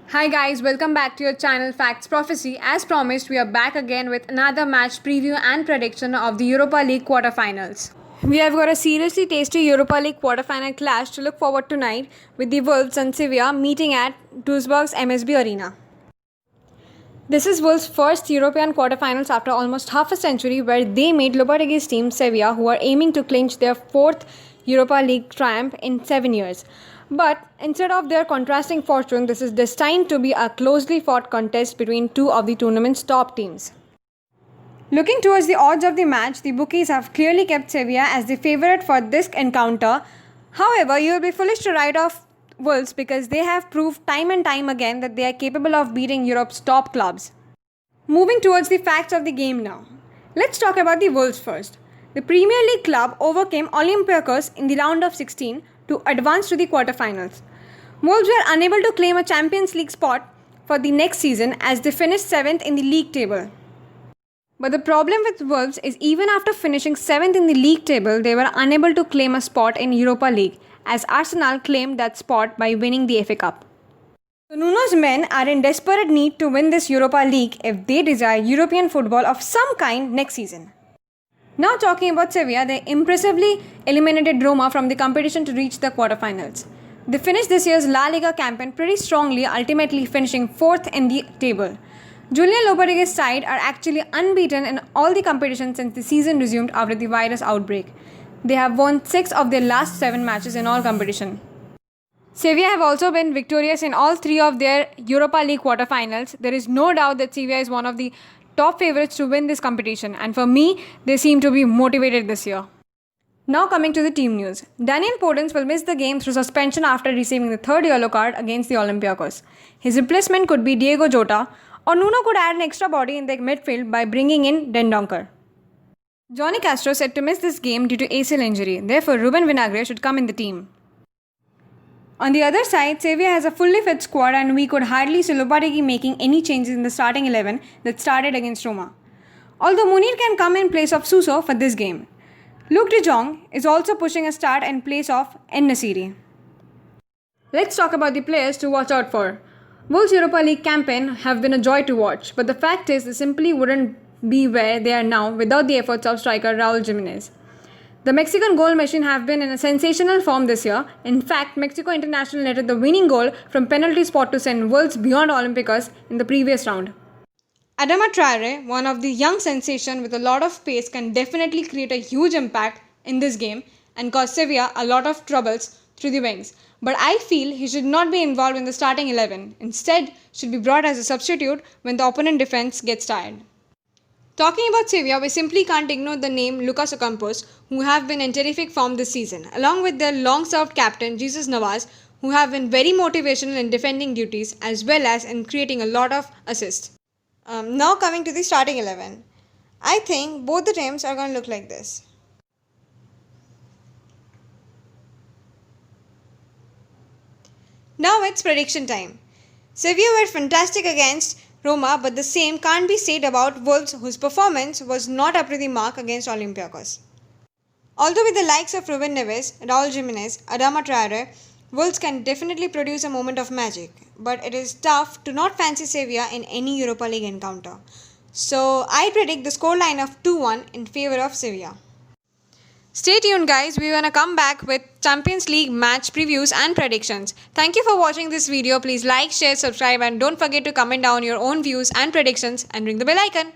Hi guys, welcome back to your channel Facts Prophecy. As promised, we are back again with another match preview and prediction of the Europa League quarterfinals. We have got a seriously tasty Europa League quarterfinal clash to look forward tonight with the Wolves and Sevilla meeting at Duisburg's MSB Arena. This is Wolves' first European quarterfinals after almost half a century, where they made Lopetegui's team Sevilla, who are aiming to clinch their fourth Europa League triumph in 7 years. But instead of their contrasting fortune, this is destined to be a closely fought contest between two of the tournament's top teams. Looking towards the odds of the match, the bookies have clearly kept Sevilla as the favourite for this encounter. However, you will be foolish to write off Wolves because they have proved time and time again that they are capable of beating Europe's top clubs. Moving towards the facts of the game now. Let's talk about the Wolves first. The Premier League club overcame Olympiacos in the round of 16 to advance to the quarterfinals. Wolves were unable to claim a Champions League spot for the next season as they finished 7th in the league table. But the problem with Wolves is even after finishing 7th in the league table, they were unable to claim a spot in Europa League, as Arsenal claimed that spot by winning the FA Cup. So Nuno's men are in desperate need to win this Europa League if they desire European football of some kind next season. Now talking about Sevilla, they impressively eliminated Roma from the competition to reach the quarterfinals. They finished this year's La Liga campaign pretty strongly, ultimately finishing 4th in the table. Julian Lopetegui's side are actually unbeaten in all the competitions since the season resumed after the virus outbreak. They have won 6 of their last 7 matches in all competition. Sevilla have also been victorious in all 3 of their Europa League quarterfinals. There is no doubt that Sevilla is one of the top favourites to win this competition, and for me, they seem to be motivated this year. Now coming to the team news. Daniel Podence will miss the game through suspension after receiving the 3rd yellow card against the Olympiacos. His replacement could be Diego Jota, or Nuno could add an extra body in the midfield by bringing in Dendoncker. Johnny Castro said to miss this game due to ACL injury, therefore Ruben Vinagre should come in the team. On the other side, Sevilla has a fully fit squad and we could hardly see Lopetegui making any changes in the starting 11 that started against Roma. Although Munir can come in place of Suso for this game. Luke de Jong is also pushing a start in place of En-Nesyri. Let's talk about the players to watch out for. Wolves' Europa League campaign have been a joy to watch, but the fact is they simply wouldn't be where they are now without the efforts of striker Raul Jimenez. The Mexican goal machine have been in a sensational form this year. In fact, Mexico International netted the winning goal from penalty spot to send Wolves beyond Olympiacos in the previous round. Adama Traore, one of the young sensation with a lot of pace, can definitely create a huge impact in this game and cause Sevilla a lot of troubles through the wings. But I feel he should not be involved in the starting 11. Instead, should be brought as a substitute when the opponent defense gets tired. Talking about Sevilla, we simply can't ignore the name Lucas Ocampos, who have been in terrific form this season, along with their long-served captain Jesus Navas, who have been very motivational in defending duties as well as in creating a lot of assists. Now coming to the starting 11. I think both the teams are going to look like this. Now it's prediction time. Sevilla were fantastic against Roma, but the same can't be said about Wolves, whose performance was not up to the mark against Olympiacos. Although with the likes of Ruben Neves, Raul Jimenez, Adama Traore, Wolves can definitely produce a moment of magic, but it is tough to not fancy Sevilla in any Europa League encounter. So I predict the scoreline of 2-1 in favour of Sevilla. Stay tuned guys, we are gonna come back with Champions League match previews and predictions. Thank you for watching this video. Please like, share, subscribe and don't forget to comment down your own views and predictions and ring the bell icon.